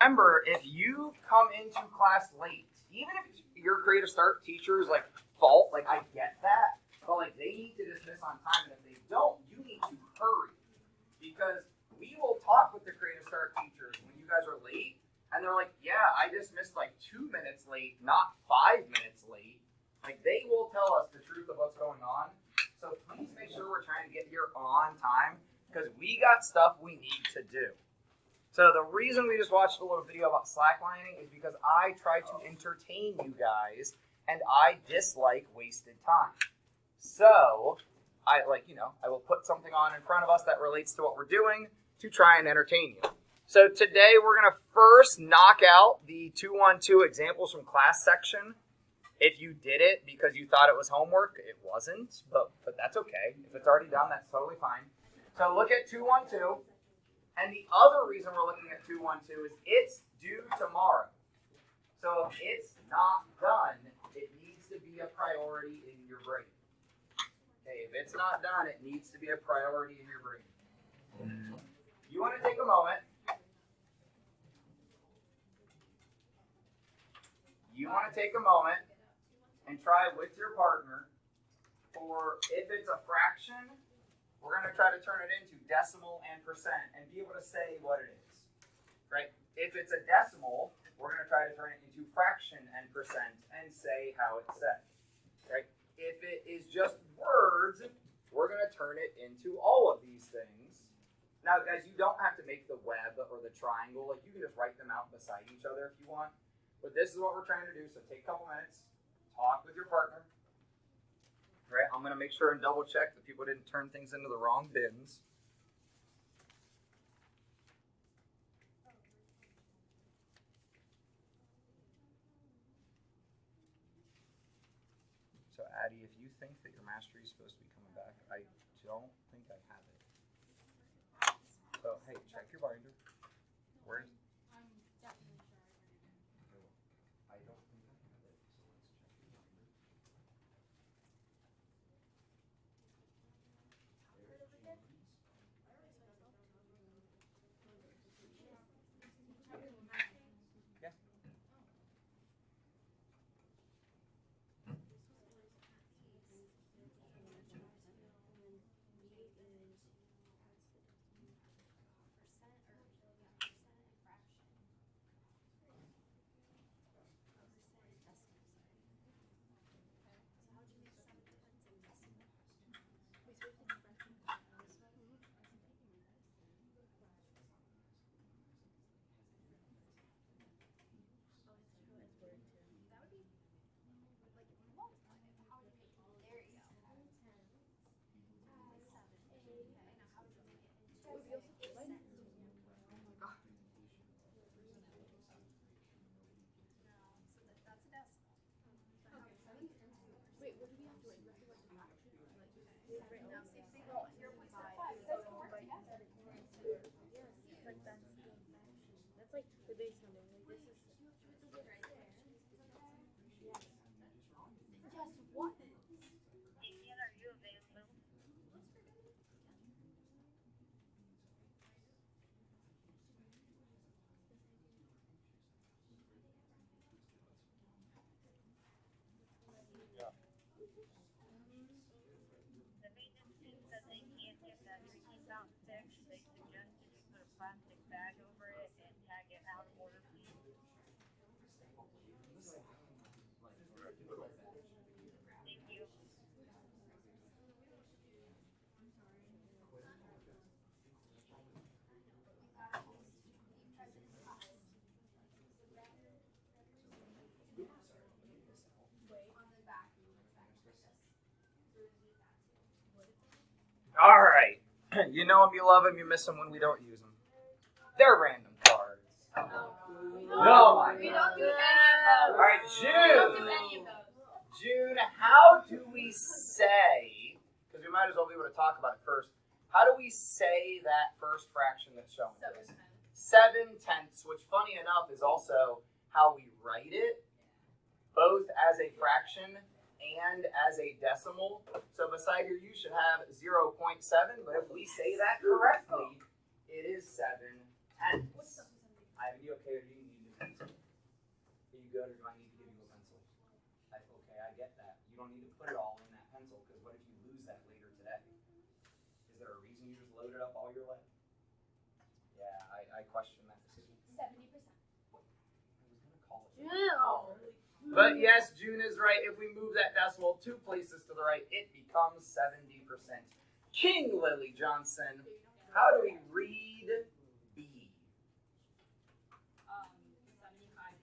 Remember, if you come into class late, even if your Creative Start teacher's like fault, like I get that, but like they need to dismiss on time, and if they don't, you need to hurry, because we will talk with the Creative Start teachers when you guys are late, and they're like, yeah, I dismissed like 2 minutes late, not 5 minutes late. Like they will tell us the truth of what's going on. So please make sure we're trying to get here on time, because we got stuff we need to do. So the reason we just watched a little video about slacklining is because I try to entertain you guys, and I dislike wasted time. So I will put something on in front of us that relates to what we're doing to try and entertain you. So today we're going to first knock out the 212 examples from class section. If you did it because you thought it was homework, it wasn't, but that's okay. If it's already done, that's totally fine. So look at 212. And the other reason we're looking at 212 is it's due tomorrow. So if it's not done, it needs to be a priority in your brain. Okay, if it's not done, it needs to be a priority in your brain. You want to take a moment. And try with your partner for, if it's a fraction, we're going to try to turn it into decimal and percent and be able to say what it is, right? If it's a decimal, we're going to try to turn it into fraction and percent and say how it's said, right? If it is just words, we're going to turn it into all of these things. Now, guys, you don't have to make the web or the triangle. Like, you can just write them out beside each other if you want. But this is what we're trying to do, so take a couple minutes, talk with your partner. Right, I'm going to make sure and double check that people didn't turn things into the wrong bins. So Addie, if you think that your mastery is supposed to be coming back, I don't think I have it. So hey, check your binder. Where's? I'm definitely sure I don't think I have it. So let's check your binder. Yeah. All right. You know them, you love them, you miss them when we don't use them. They're random cards. No, we don't do any of those. All right, We don't do June. any of those. June, how do we say, because we might as well be able to talk about it first, how do we say that first fraction that's shown? 7/10, which funny enough is also how we write it, both as a fraction and as a decimal. So beside here you should have 0.7, but if we say that correctly, it is 7/10. I Ivan, you okay, or do you need a pencil? Are you good, or do I need to give you a pencil? Okay, I get that. You don't need to put it all in that pencil, because what if you lose that later today? Is there a reason you just loaded up all your lead? Yeah, I question that decision. 70%. I was gonna call it. But yes, June is right. If we move that decimal 2 places to the right, it becomes 70%. King Lily Johnson, how do we read B? 75.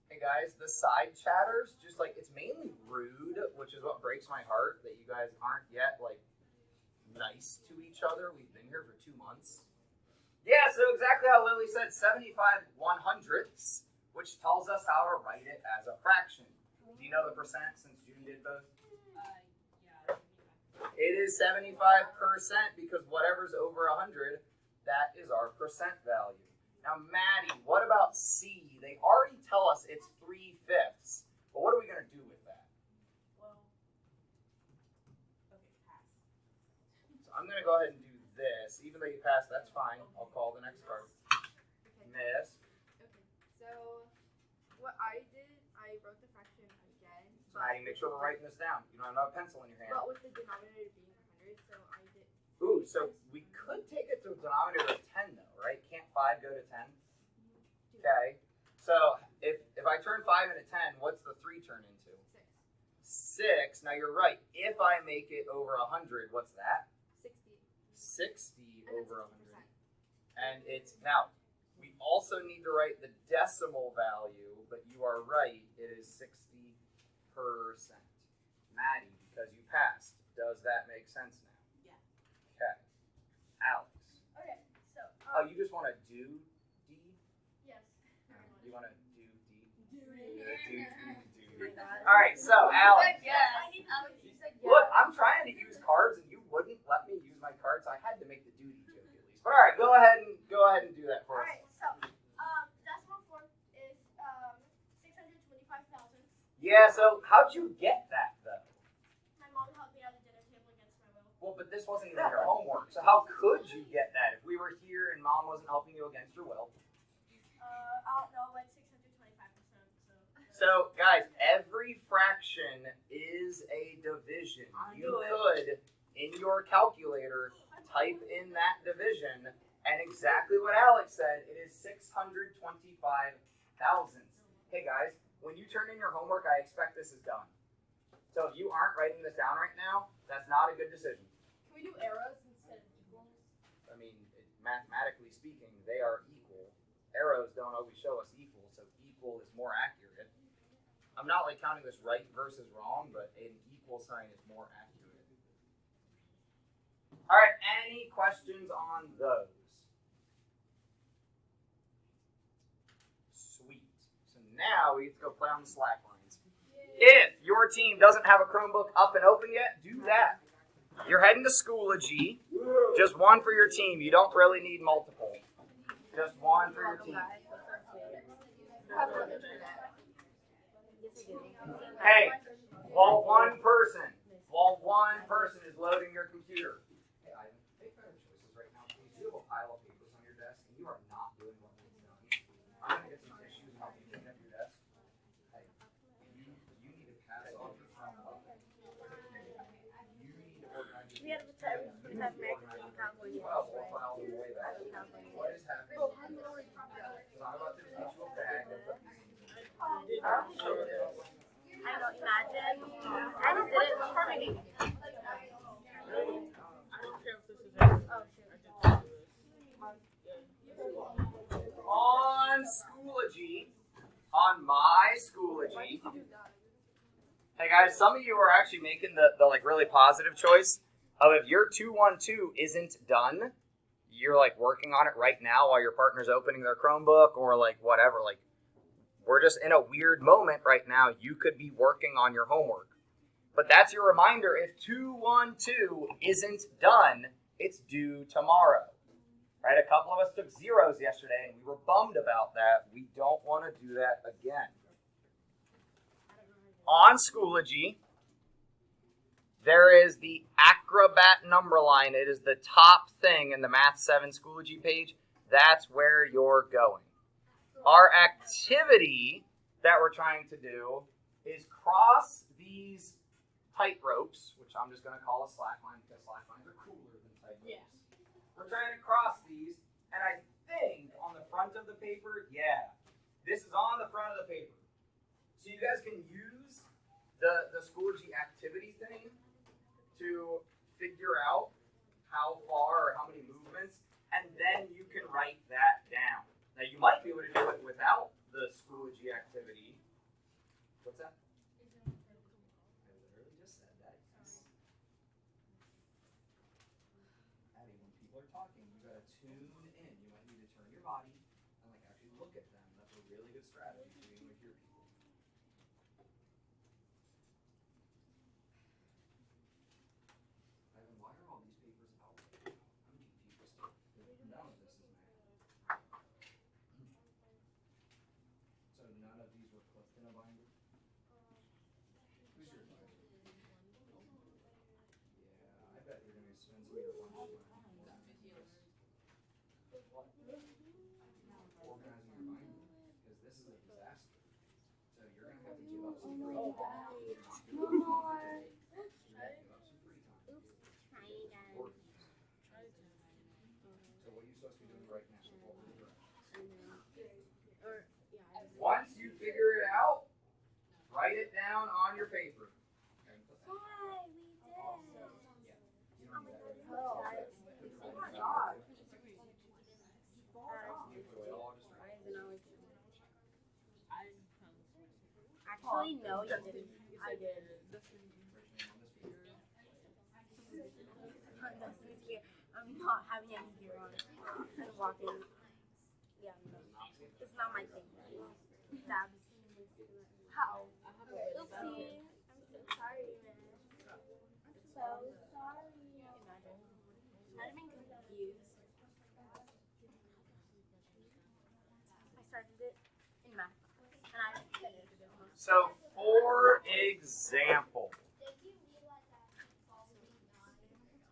Hey guys, the side chatters, just like, it's mainly rude, which is what breaks my heart, that you guys aren't yet like nice to each other. We've been here for 2 months. Yeah, so exactly how Lily said, 75/100ths, which tells us how to write it as a fraction. Do you know the percent since June did both? Yeah. It is 75% because whatever's over 100, that is our percent value. Now, Maddie, what about C? They already tell us it's 3/5, but what are we going to do with that? Well, okay, pass. So I'm going to go ahead and do this. Even though you passed, that's fine. I'll call the next card. Okay. Miss. Okay. So what I did, I wrote the fraction again. Maddie, make sure we're writing this down. You don't have a pencil in your hand. But with the denominator being 100, so I did. Ooh, so we could take it to a denominator of 10 though, right? Can't 5 go to 10? Okay. So if I turn 5 into 10, what's the 3 turn into? 6. Now you're right. If I make it over 100, what's that? 60. 60 And over 60%. 100. And it's, now, we also need to write the decimal value, but you are right, it is 60%. Maddie, because you passed, does that make sense now? Yeah. Okay. Alex. Okay, so. Oh, you just want to do D? Yes. You want to do D? Do Do. All right, so Alex. Look, I'm trying to use cards, and you wouldn't let me use my cards, so I had to make the duty joke at least. But all right, go ahead and do that for us. Alright, so decimal form is 625,000. Yeah. So how'd you get that though? My mom helped me at the dinner table against my will. Well, but this wasn't even your homework. So how could you get that if we were here and mom wasn't helping you against your will? I don't know, like 625%. So, guys, every fraction is a division. You could, in your calculator, type in that division, and exactly what Alex said, it is 625 thousandths. Hey, guys, when you turn in your homework, I expect this is done. So if you aren't writing this down right now, that's not a good decision. Can we do arrows instead of equals? I mean, mathematically speaking, they are equal. Arrows don't always show us equal, so equal is more accurate. I'm not like counting this right versus wrong, but an equal sign is more accurate. All right, any questions on those? Sweet. So now we get to go play on the slack lines. If your team doesn't have a Chromebook up and open yet, do that. You're heading to Schoology. Just one for your team. You don't really need multiple. Just one for your team. Hey, while one person is loading your computer. Hey, Ivan, make better choices right now, please. You have a pile of papers on your desk, and you are not doing what needs done. I'm gonna get some tissues and help you clean up your desk. Hey, you need to pass off your Chromebook. You need to organize your. We have the time Cowboys. Well, we'll file them way back. What is happening? So I'm about to teach you a bag. I don't imagine. I just did it for me. On Schoology, on my Schoology. Hey guys, some of you are actually making the like really positive choice of if your 212 isn't done, you're like working on it right now while your partner's opening their Chromebook or like whatever. Like we're just in a weird moment right now. You could be working on your homework. But that's your reminder. If 212 isn't done, it's due tomorrow. Right? A couple of us took zeros yesterday and we were bummed about that. We don't want to do that again. On Schoology, there is the Acrobat number line. It is the top thing in the Math 7 Schoology page. That's where you're going. our activity that we're trying to do is cross these tight ropes, which I'm just going to call a slack line because slack lines are cooler than tight ropes. Yeah. We're trying to cross these, and I think on the front of the paper, yeah, this is on the front of the paper. So you guys can use the Schoology activity thing to figure out how far or how many movements, and then you can write that down. Now you might be able to do it without the Schoology activity. What's that? I literally just said that. Abby, when people are talking, you gotta tune in. You might need to turn your body and like actually look at them. That's a really good strategy to being with your people. Evan, why are all these papers out? I'm confused. None of this is math. So none of these were clipped in a binder? Who's your advisor? Yeah, I bet you're gonna spend some of your lunch money organizing your binder, because this is a disaster. So you're gonna have to give up some free time. You're gonna have to give up some free time. Or- So what are you supposed to be doing right now? What were the directions? Once you figure it out, write it down on your paper. Actually, no, you didn't. I did. I'm not having any gear on. I'm walking. Yeah, no. It's not my thing. Stabs. How? Oopsie. I'm so sorry, man. I'm so sorry. Imagine. I'd been confused. I started it in math. And I finished it. So, for example,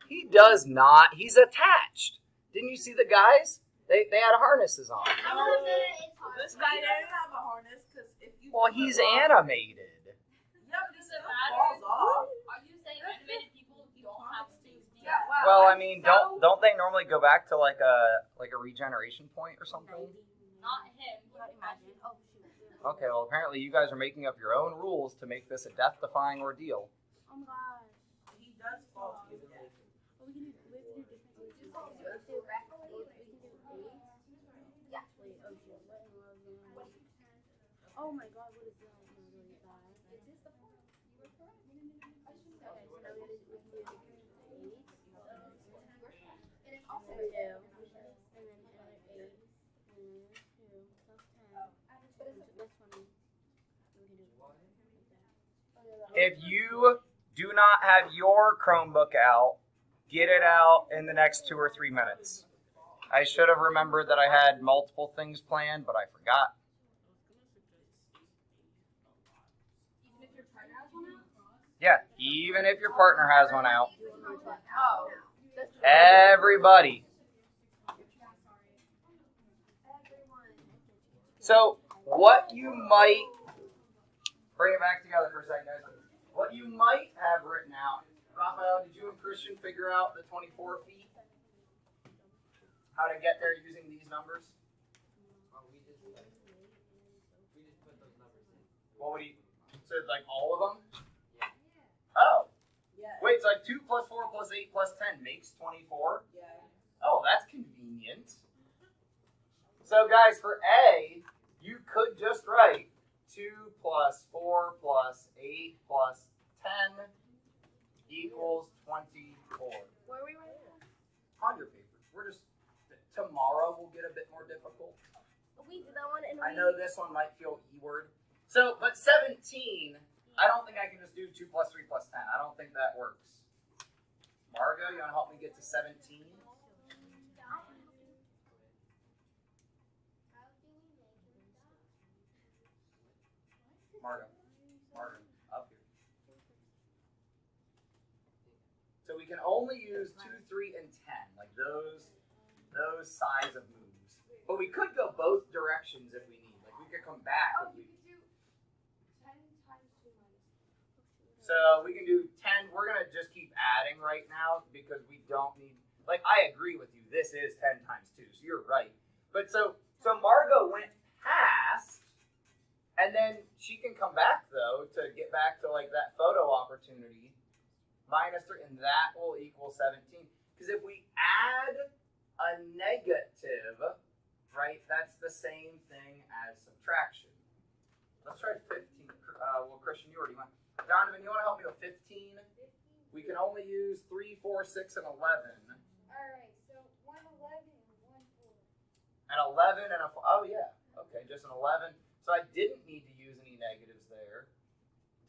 he does not. He's attached. Didn't you see the guys? They had harnesses on. This guy doesn't have a harness because if you. Well, he's animated. Yeah, but it still falls off. Are you saying animated people don't have safety? Yeah, Well, I mean, don't they normally go back to like a regeneration point or something? Not him. But imagine. Oh, shoot. Okay, well, apparently you guys are making up your own rules to make this a death-defying ordeal. Oh my gosh. He does fall to the Well, we can do different things. We can do 8. Yeah. Wait, oh shit. What in the world is going on? Oh my god, what is that? I'm really bad. Okay, so now we can do 8. And then 2. And then another 8. And then 2 plus 10. That's funny. If you do not have your Chromebook out, get it out in the next 2 or 3 minutes. I should have remembered that I had multiple things planned, but I forgot. Even if your partner has one out? Yeah, even if your partner has one out. Oh. Everybody. So, what you might, bring it back together for a second, guys. What you might have written out, Raphael, did you and Christian figure out the 24 feet? How to get there using these numbers? We just put those numbers in. What would you, so like all of them? Yeah. Oh, Yeah. wait, so like 2 plus 4 plus 8 plus 10 makes 24? Yeah. Oh, that's convenient. So guys, for A, you could just write 2 plus 4 plus 8 plus 10 equals 24. Where are we right now? On your papers. We're just, tomorrow will get a bit more difficult. We did that one and I know this one might feel E-word. So, but 17, I don't think I can just do 2 plus 3 plus 10. I don't think that works. Margo, you want to help me get to 17? Margo, up here. So we can only use 2, 3, and 10, like those size of moves. But we could go both directions if we we could come back. Oh, you could do 10 times 2 minus. So we can do 10. We're going to just keep adding right now because we don't need, like, I agree with you. This is 10 times 2, so you're right. But so Margot went past, and then she can come back, though, to get back to, like, that photo opportunity. -3, and that will equal 17. Because if we add a negative, right, that's the same thing as subtraction. Let's try 15. Well, Christian, you already went. Donovan, you want to help me with 15? We can only use 3, 4, 6, and 11. Alright, so 111 and 14. An 11 and a 4. Oh, yeah. Okay, just an 11. So I didn't need to use any negatives there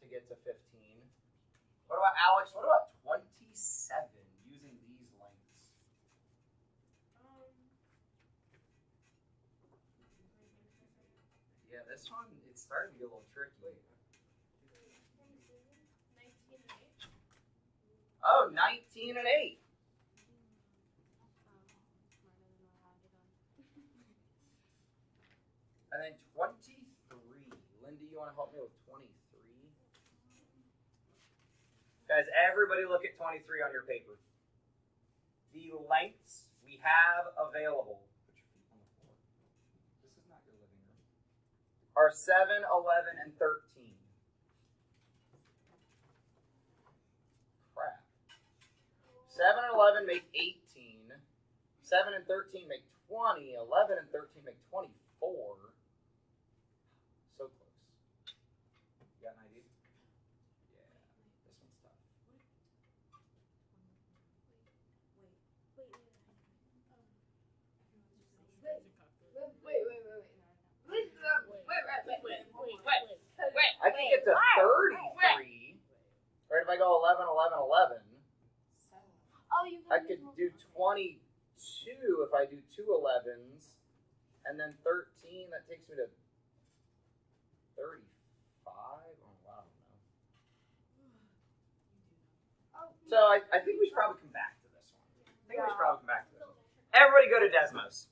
to get to 15. What about Alex? What about 27 using these lengths? Yeah, this one, it's starting to get a little tricky. 19 and 8. Oh, 19 and 8. And then 23. Lindy, you want to help me with 23? Guys, everybody look at 23 on your paper. The lengths we have available. Put your feet on the floor. This is not your living room. Are 7, 11, and 13. Crap. 7 and 11 make 18. 7 and 13 make 20. 11 and 13 make 24. So close. You got an idea? Yeah, this one's tough. I can get to 33. Right, if I go 11, 11, 11. Oh, you I could do 22 if I do 2 11s. And then 13, that takes me to 35. Oh, wow, no. So I think we should probably come back to this one. Everybody go to Desmos.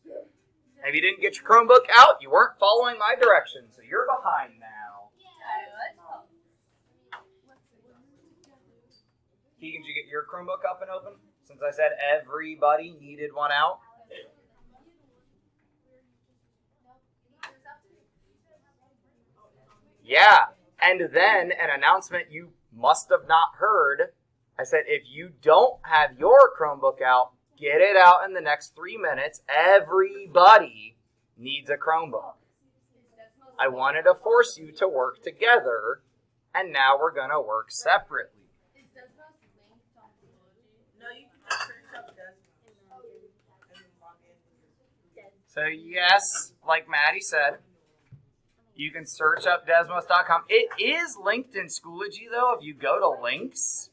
If you didn't get your Chromebook out, you weren't following my directions, so you're behind now. Keegan, did you get your Chromebook up and open? Since I said everybody needed one out. Yeah, and then an announcement you must have not heard. I said if you don't have your Chromebook out, get it out in the next 3 minutes. Everybody needs a Chromebook. I wanted to force you to work together, and now we're going to work separately. No, you can just search up Desmos and then log in. So yes, like Maddie said, you can search up Desmos.com. It is linked in Schoology, though. If you go to links,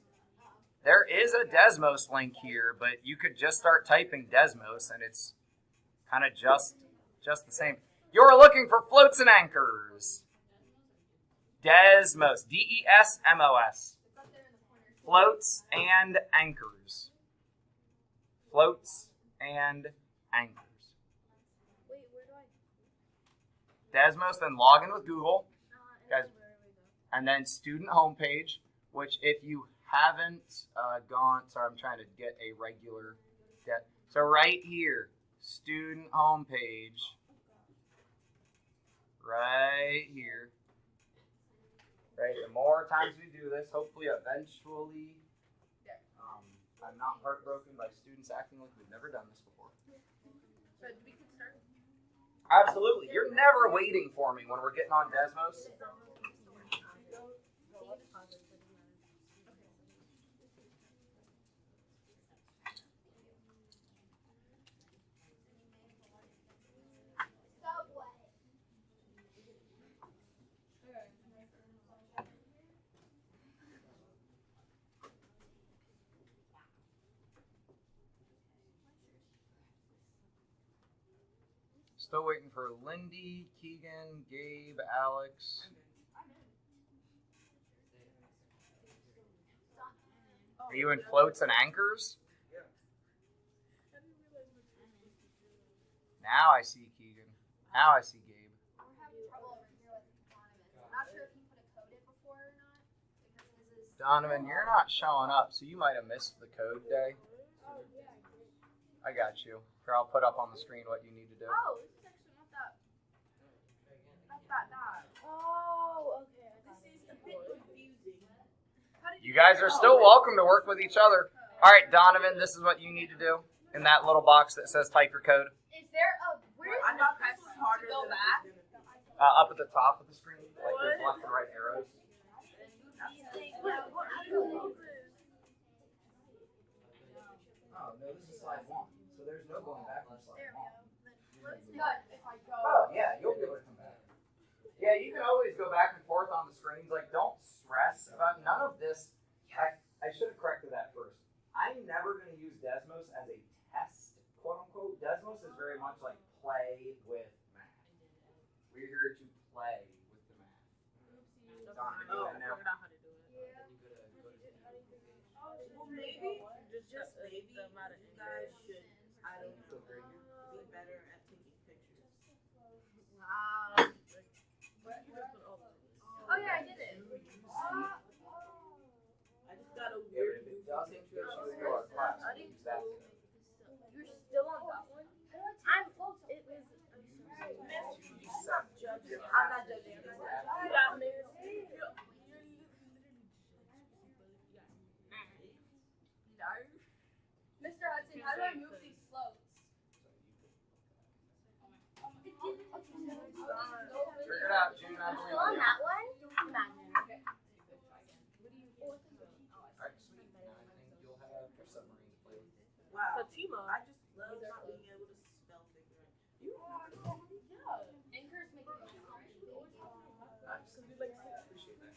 there is a Desmos link here, but you could just start typing Desmos, and it's kind of just the same. You're looking for floats and anchors. Desmos, D-E-S-M-O-S. Floats and anchors. Floats and anchors. Wait, where do I? Desmos, then log in with Google, guys, and then student homepage, which if you haven't gone, sorry, I'm trying to get a regular, so right here, student homepage, right here, right, the more times we do this, hopefully eventually, I'm not heartbroken by students acting like we've never done this before. So we can start. Absolutely. You're never waiting for me when we're getting on Desmos. Subway. Still waiting for Lindy, Keegan, Gabe, Alex. Are you in floats and anchors? Now I see Keegan. Now I see Gabe. We're having trouble Donovan, you're not showing up, so you might have missed the code day. I got you. Here, I'll put up on the screen what you need to do. Oh, this is actually not that. Not that. Oh, okay. This is a bit confusing. You guys are still welcome to work with each other. All right, Donovan, this is what you need to do in that little box that says type your code. Is there a where I thought this was harder go than back? it was gonna be. Up at the top of the screen, like there's left and right arrows. Oh, no, this is slide 1. So there's no going back from slide 1. If I go. Oh, yeah, you'll be able to come back. Yeah, you can always go back and forth on the screens. Like, don't stress about none of this. I should have corrected that first. I'm never going to use Desmos as a test, quote unquote. Desmos is very much like play with math. We're here to play with the math. Donovan, do that now. Well, maybe, just maybe, you guys should, I don't know, be better at taking pictures. Oh yeah, I did it. I just got a Yeah, weird but if it goofy doesn't picture get of you to our class, I use that. You're still on that one? I'm. It was. I'm not judging. Mr. Hudson, how do I move these floats? Figure it out, June. I believe Still on in you. that one? Imagine. Alright, sweet. Now I think you'll have your submarine to play with. Wow. Fatima. I just love not being able to spell figure. You Anchors make it Nice. Appreciate that.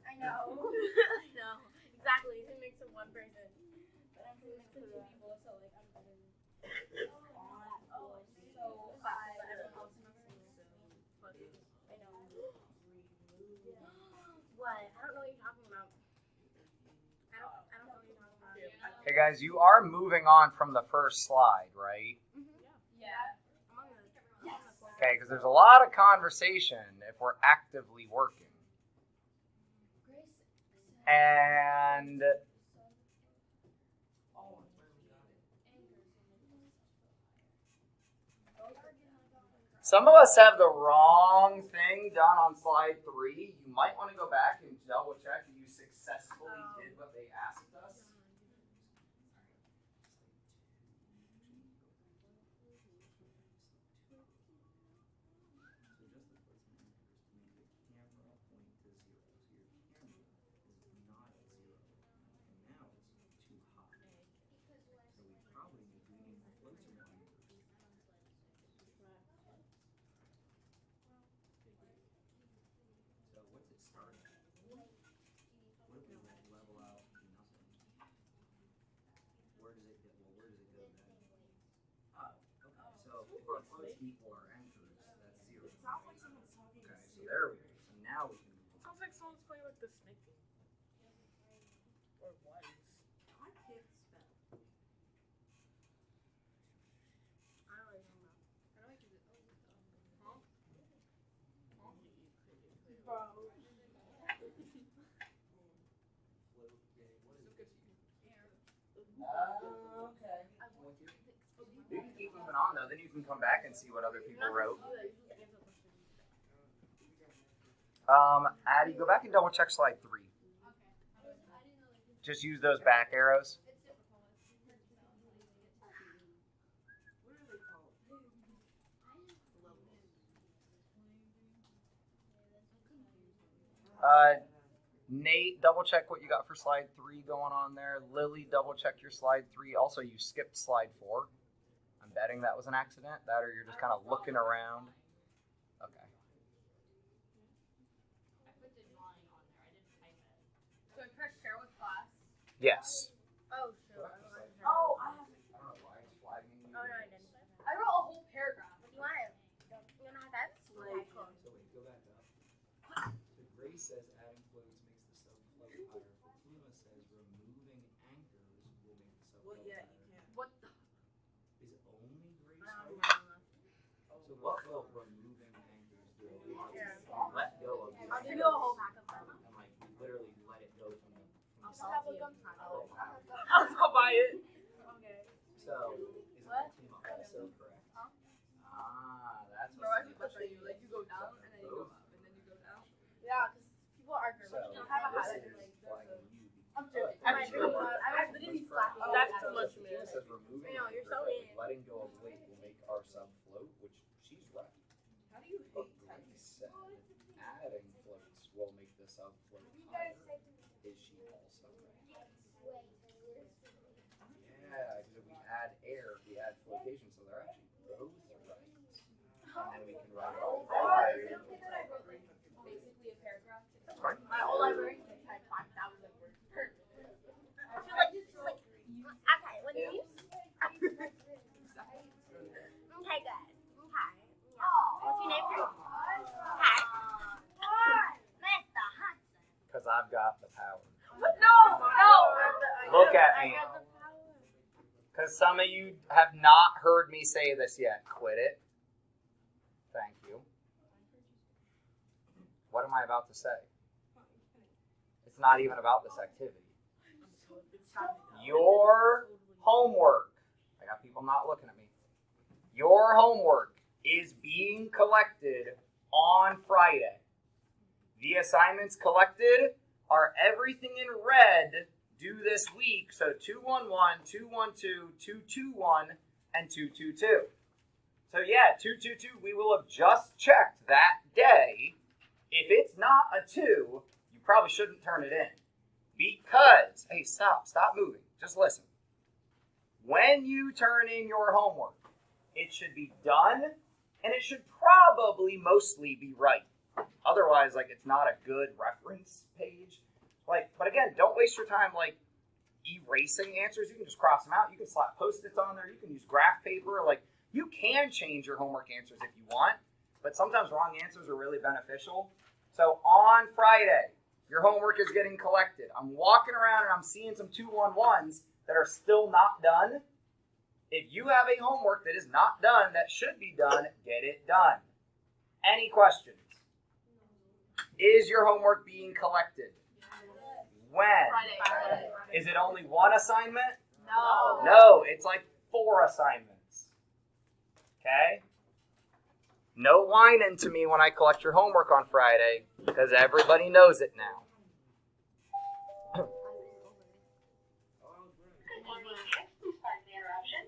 I know. I know. Exactly. It makes it one person. But I'm sitting next to two people, so like I'm better. So I know. What? I don't know what you're talking about. I don't know what you're talking about. Hey guys, you are moving on from the first slide, right? Yeah. I'm on the Okay, because there's a lot of conversation if we're actively working. And some of us have the wrong thing done on slide 3. You might want to go back and double check that you successfully did what they asked us. Equal our anchors, that's 0. It sounds like someone's talking Okay, so there we go. So now we can move on. Sounds like someone's playing with the snake thing. Or was. I can't spell. I don't really know. Okay. You can keep moving on though, then you can come back and see what other people wrote. Addie, go back and double check slide 3. Just use those back arrows. What are they called? Nate, double check what you got for slide 3 going on there. Lily, double check your slide 3. Also, you skipped slide 4. I'm betting that was an accident. That or you're just kind of looking around. Okay. I put the drawing on there. I didn't type it. So I press share with class. Yes. Oh, sure. Oh, I have. I don't know why it's flagging you. Oh, no, I didn't. I wrote a whole paragraph. You want to have that? Like, So wait, go back up. So Grace says adding floats makes the sub float higher. Fatima says removing anchors will make the sub well, float yeah, higher. you can't. What the? Is it only Grace? I don't know. So what will removing anchors do? Let go of I'll the give you a whole pack of them. and like literally let it go from the. I'll just have a gum. I'll go buy it. Okay. So is What? the team also correct? Ah, that's Bro, I what. think that's how you like. You go down and then you go up and then you go down. Yeah, because people are So good. I have a this highlighter. is flagging you. I'm joking. I'm My sure. green one, I was literally slapping. That's it. too much, The man. team says removing I know, you're anchors so and in. letting go of weight will make our sub float, which she's right. How do you But hate typing? Grace said adding floats will make the sub float higher. Is she also right? Yeah, because if we add air, we add flotation, so they're actually both right. And then we can write all five. Basically a paragraph. That's fine. My old library just had time. That was like word. Okay, when you. Okay, good. Okay. What's your name? Hi. Mr. Hudson. Because I've got the power. No, no. Look at me. Because some of you have not heard me say this yet. Quit it. Thank you. What am I about to say? It's not even about this activity. Your homework, I got people not looking at me. Your homework is being collected on Friday. The assignments collected are everything in red due this week. So 211, 212, 221, and 222. So yeah, 222, we will have just checked that day. If it's not a 2, you probably shouldn't turn it in. Because, hey, stop moving. Just listen. When you turn in your homework, it should be done, and it should probably mostly be right. Otherwise, like, it's not a good reference page. Like, but again, don't waste your time, like, erasing answers. You can just cross them out. You can slap Post-its on there. You can use graph paper. Like, you can change your homework answers if you want, but sometimes wrong answers are really beneficial. So on Friday, your homework is getting collected. I'm walking around and I'm seeing some 211s that are still not done. If you have a homework that is not done, that should be done, get it done. Any questions? Is your homework being collected? When? Friday. Is it only one assignment? No. No, it's like 4 assignments. Okay? No whining to me when I collect your homework on Friday, because everybody knows it now. Good morning, please pardon the interruption.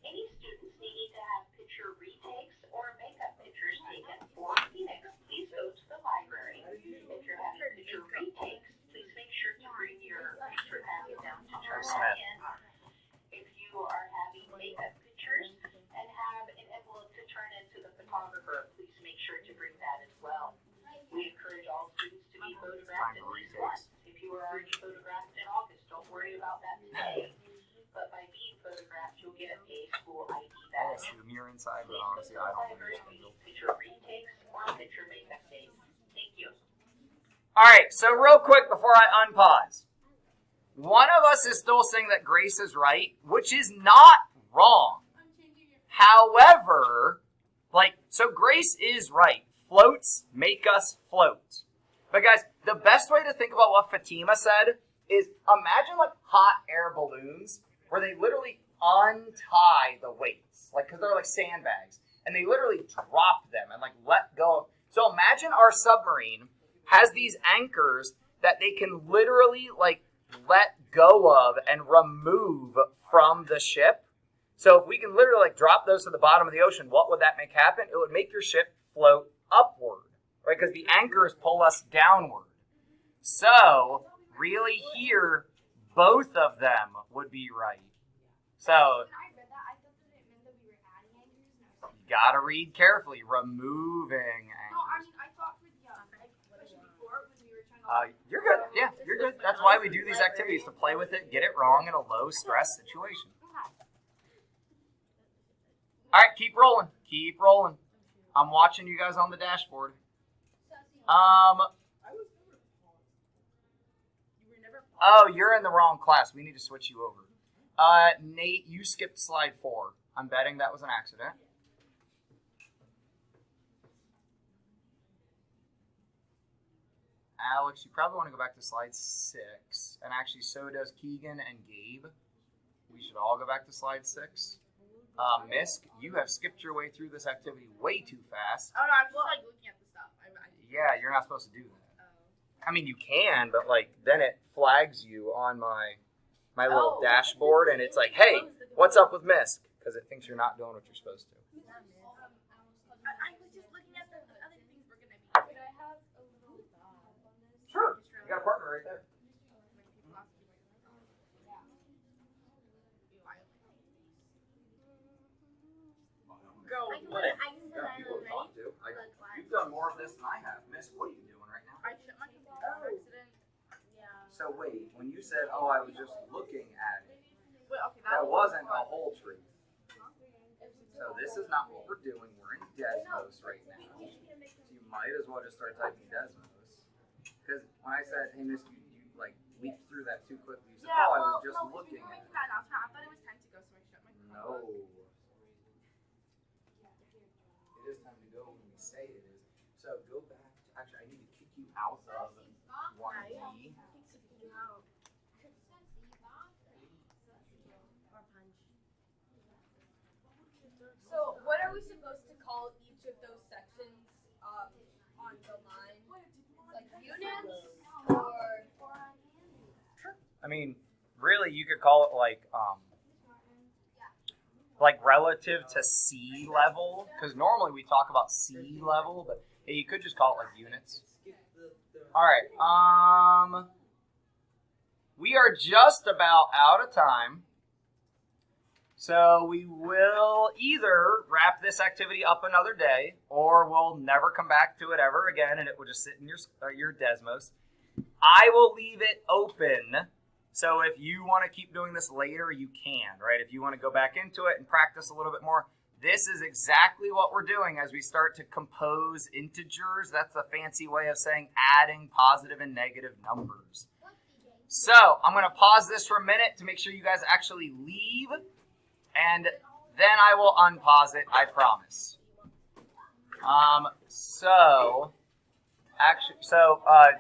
Any students needing to have picture retakes or makeup pictures taken for Phoenix, please go to the library. If you're having picture retakes, please make sure to bring your picture packet down to turn that in. If you are having makeup pictures and have an envelope to turn into the photographer, please make sure to bring that as well. We encourage all students to be photographed at least once. If you were already photographed in August, don't worry about that today. But by being photographed, you'll get a school ID I'll badge. assume you're inside, but Please go honestly, to I the don't library understand. if you need picture retakes or picture makeup days. Thank you. All right, so real quick before I unpause. One of us is still saying that Grace is right, which is not wrong. However, so Grace is right. Floats make us float. But guys, the best way to think about what Fatima said is imagine like hot air balloons where they literally untie the weights, like because they're like sandbags, and they literally drop them and like let go. So imagine our submarine has these anchors that they can literally like let go of and remove from the ship. So if we can literally like drop those to the bottom of the ocean, what would that make happen? It would make your ship float upward, right? Because the anchors pull us downward. So really here, both of them would be right. So When I read that, I thought that it meant that we were adding anchors. And I was you gotta read carefully. Removing like, no, I anchors. mean, I thought for the question before when we were trying to. You're good. Yeah, you're good. That's why we do these activities, to play with it, get it wrong in a low stress situation. All right, keep rolling. Keep rolling. I'm watching you guys on the dashboard. I was never paused. You were never. Oh, you're in the wrong class. We need to switch you over. Nate, you skipped slide 4. I'm betting that was an accident. Alex, you probably want to go back to slide 6. And actually, so does Keegan and Gabe. We should all go back to slide 6. Misk, you have skipped your way through this activity way too fast. Oh no, I'm just like looking at the stuff. Yeah, you're not supposed to do that. I mean, you can, but like then it flags you on my little dashboard, and it's like, hey, what's up with Misk? Because it thinks you're not doing what you're supposed to. I was just looking at the other things we're gonna be. Could I have a little on this? Sure, you got a partner right there. Go. I can put that People in to talk ready. to. You've done more of this than I have. Misk, what are you doing right now? I shut my computer on accident. Yeah. So wait, when you said, oh, I was just looking at it, Wait, okay, that wasn't a whole truth. So this is not what we're doing. We're in Desmos right now. So you might as well just start typing Desmos. Because when I said, hey, Misk, you like leaped through that too quickly. You said, oh, I was just looking at it. I thought it was time to go, so I shut my computer. No. It is time to go when we say it is. So go back. Actually, I need to kick you out of 1D. So, what are we supposed to call each of those sections on the line? Like units or? I mean, really, you could call it like relative to sea level, because normally we talk about sea level, but hey, you could just call it like units. All right. We are just about out of time. So we will either wrap this activity up another day, or we'll never come back to it ever again, and it will just sit in your Desmos. I will leave it open, so if you want to keep doing this later, you can, right? If you want to go back into it and practice a little bit more, this is exactly what we're doing as we start to compose integers. That's a fancy way of saying adding positive and negative numbers. So I'm going to pause this for a minute to make sure you guys actually leave. And then I will unpause it, I promise.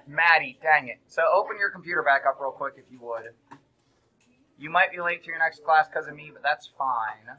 Maddie, dang it. So open your computer back up real quick if you would. You might be late to your next class because of me, but that's fine.